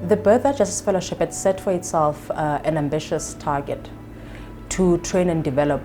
The Bertha Justice Fellowship had set for itself an ambitious target to train and develop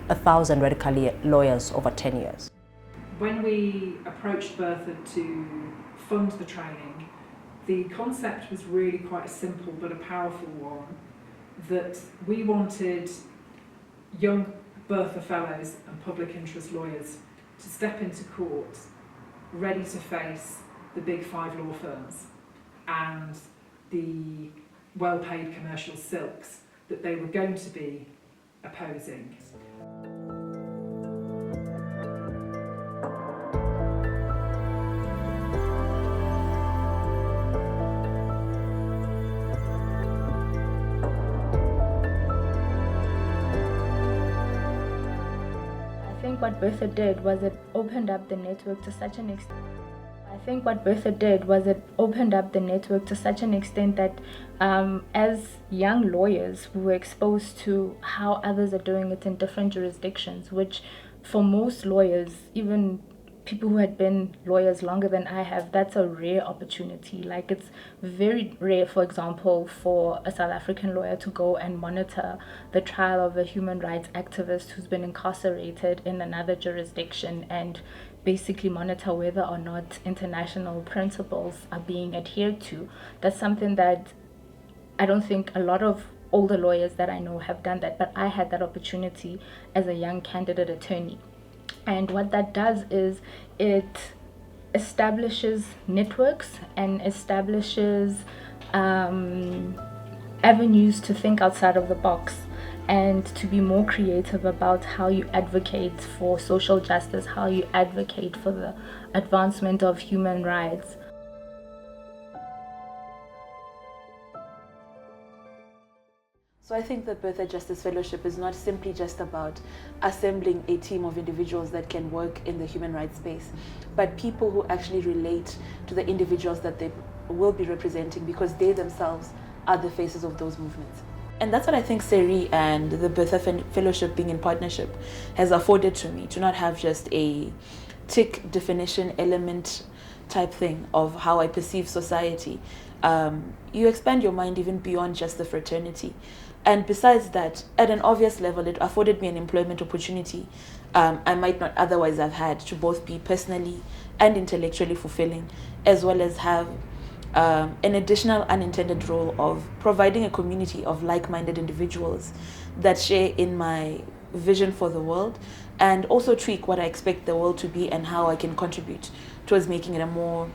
1,000 radical lawyers over 10 years. When we approached Bertha to fund the training, the concept was really quite a simple but a powerful one, that we wanted young Bertha Fellows and public interest lawyers to step into court ready to face the big 5 law firms and the well-paid commercial silks that they were going to be opposing. I think what Bertha did was it opened up the network to such an extent. That as young lawyers, we were exposed to how others are doing it in different jurisdictions, which for most lawyers, even people who had been lawyers longer than I have, that's a rare opportunity. Like, it's very rare, for example, for a South African lawyer to go and monitor the trial of a human rights activist who's been incarcerated in another jurisdiction and basically monitor whether or not international principles are being adhered to. That's something that I don't think a lot of older lawyers that I know have done that, but I had that opportunity as a young candidate attorney. And what that does is it establishes networks and establishes avenues to think outside of the box and to be more creative about how you advocate for social justice, how you advocate for the advancement of human rights. So I think the Bertha Justice Fellowship is not simply just about assembling a team of individuals that can work in the human rights space, but people who actually relate to the individuals that they will be representing, because they themselves are the faces of those movements. And that's what I think SERI and the Bertha Fellowship being in partnership has afforded to me, to not have just a tick definition element type thing of how I perceive society. You expand your mind even beyond just the fraternity. And besides that, at an obvious level, it afforded me an employment opportunity I might not otherwise have had, to both be personally and intellectually fulfilling, as well as have an additional unintended role of providing a community of like-minded individuals that share in my vision for the world, and also tweak what I expect the world to be and how I can contribute towards making it a more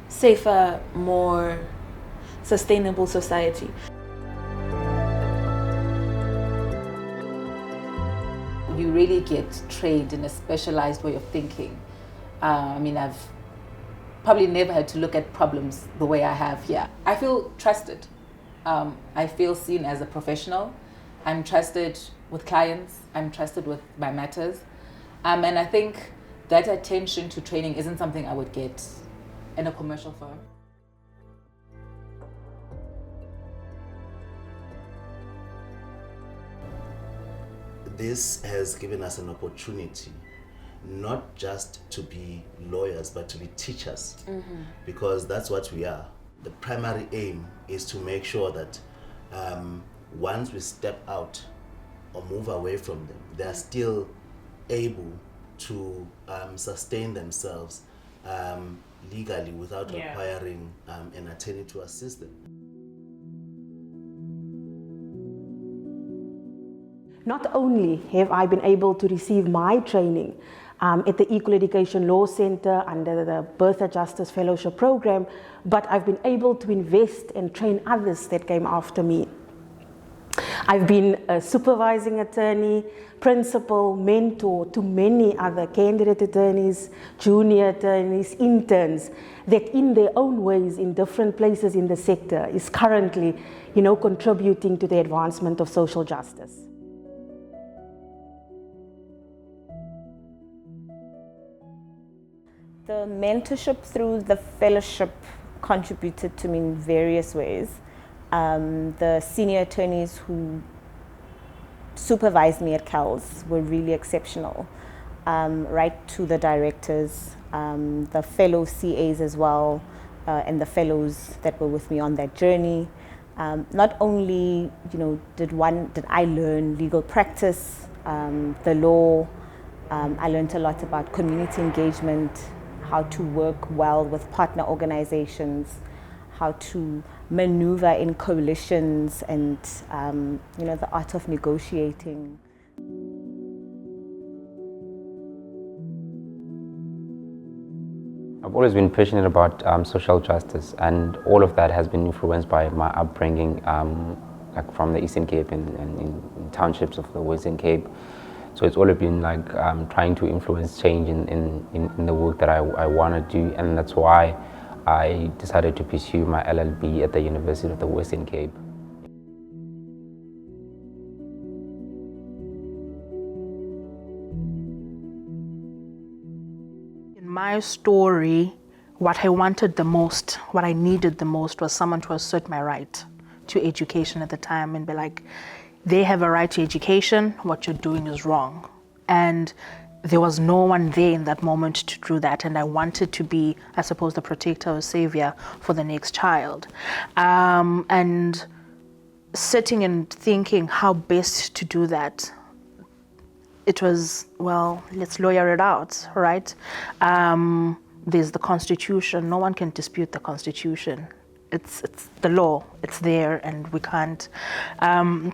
safer, more sustainable society. You really get trained in a specialized way of thinking. I've probably never had to look at problems the way I have here. I feel trusted. I feel seen as a professional. I'm trusted with clients. I'm trusted with my matters. And I think that attention to training isn't something I would get in a commercial firm. This has given us an opportunity not just to be lawyers, but to be teachers, because that's what we are. The primary aim is to make sure that once we step out or move away from them, they are still able to sustain themselves legally without requiring an attorney to assist them. Not only have I been able to receive my training at the Equal Education Law Center under the Bertha Justice Fellowship program, but I've been able to invest and train others that came after me. I've been a supervising attorney, principal, mentor to many other candidate attorneys, junior attorneys, interns, that in their own ways, in different places in the sector, is currently, contributing to the advancement of social justice. The mentorship through the fellowship contributed to me in various ways. The senior attorneys who supervised me at CALS were really exceptional, right to the directors, the fellow CAs as well, and the fellows that were with me on that journey. Not only, did I learn legal practice, the law. I learned a lot about community engagement, how to work well with partner organizations, how to maneuver in coalitions, and the art of negotiating. I've always been passionate about social justice, and all of that has been influenced by my upbringing, like from the Eastern Cape and in townships of the Western Cape. So it's always been like trying to influence change in the work that I want to do, and that's why I decided to pursue my LLB at the University of the Western Cape. In my story, what I wanted the most, what I needed the most was someone to assert my right to education at the time and be like, they have a right to education, what you're doing is wrong. And there was no one there in that moment to do that, and I wanted to be, I suppose, the protector or savior for the next child. And sitting and thinking how best to do that, it was, well, let's lawyer it out, right? There's the Constitution, no one can dispute the Constitution. It's the law, it's there, and we can't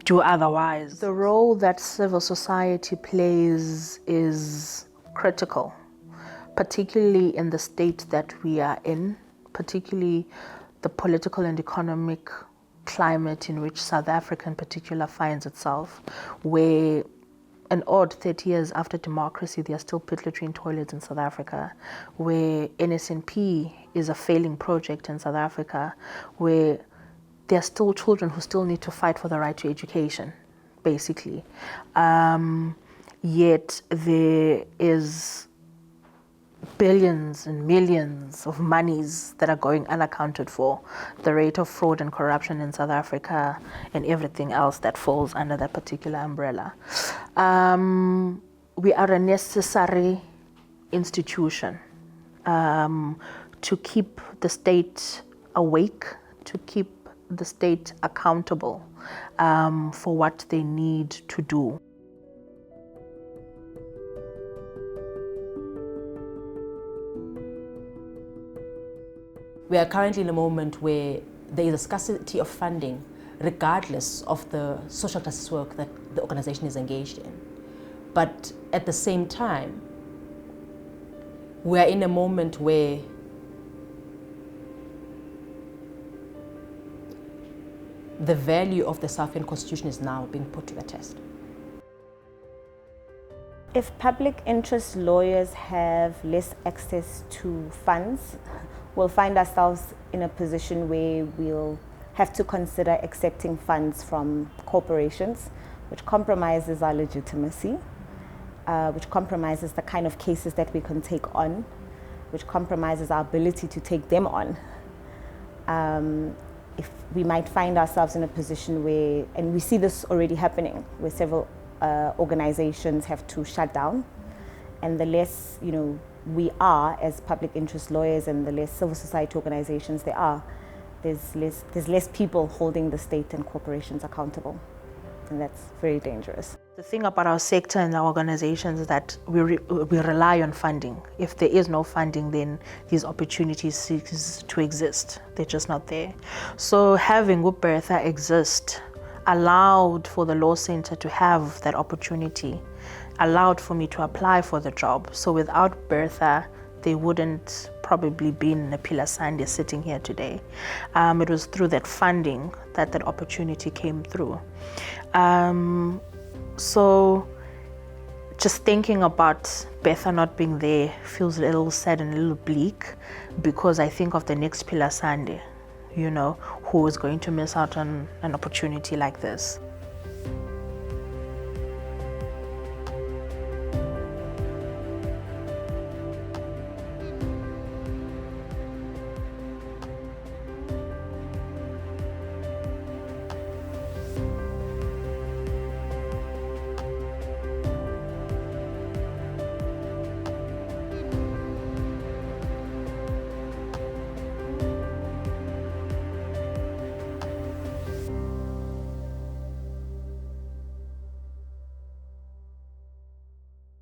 do otherwise. The role that civil society plays is critical, particularly in the state that we are in, particularly the political and economic climate in which South Africa in particular finds itself, where an odd 30 years after democracy, there are still pit latrine toilets in South Africa, where NSNP is a failing project in South Africa, where there are still children who still need to fight for the right to education, basically. Yet there is billions and millions of monies that are going unaccounted for, the rate of fraud and corruption in South Africa and everything else that falls under that particular umbrella. We are a necessary institution to keep the state awake, to keep the state accountable for what they need to do. We are currently in a moment where there is a scarcity of funding, regardless of the social justice work that the organization is engaged in. But at the same time, we are in a moment where the value of the South African Constitution is now being put to the test. If public interest lawyers have less access to funds, we'll find ourselves in a position where we'll have to consider accepting funds from corporations, which compromises our legitimacy, which compromises the kind of cases that we can take on, which compromises our ability to take them on. If we might find ourselves in a position where, and we see this already happening, where several organizations have to shut down, and the less, we are as public interest lawyers and the less civil society organizations there are, there's less people holding the state and corporations accountable, and that's very dangerous. The thing about our sector and our organizations is that we rely on funding. If there is no funding, then these opportunities cease to exist. They're just not there. So having Bertha exist allowed for the law center to have that opportunity, allowed for me to apply for the job. So without Bertha, they wouldn't probably be in Napila Sande sitting here today. It was through that funding that that opportunity came through. So just thinking about Bertha not being there feels a little sad and a little bleak, because I think of the next Pila Sande, who is going to miss out on an opportunity like this.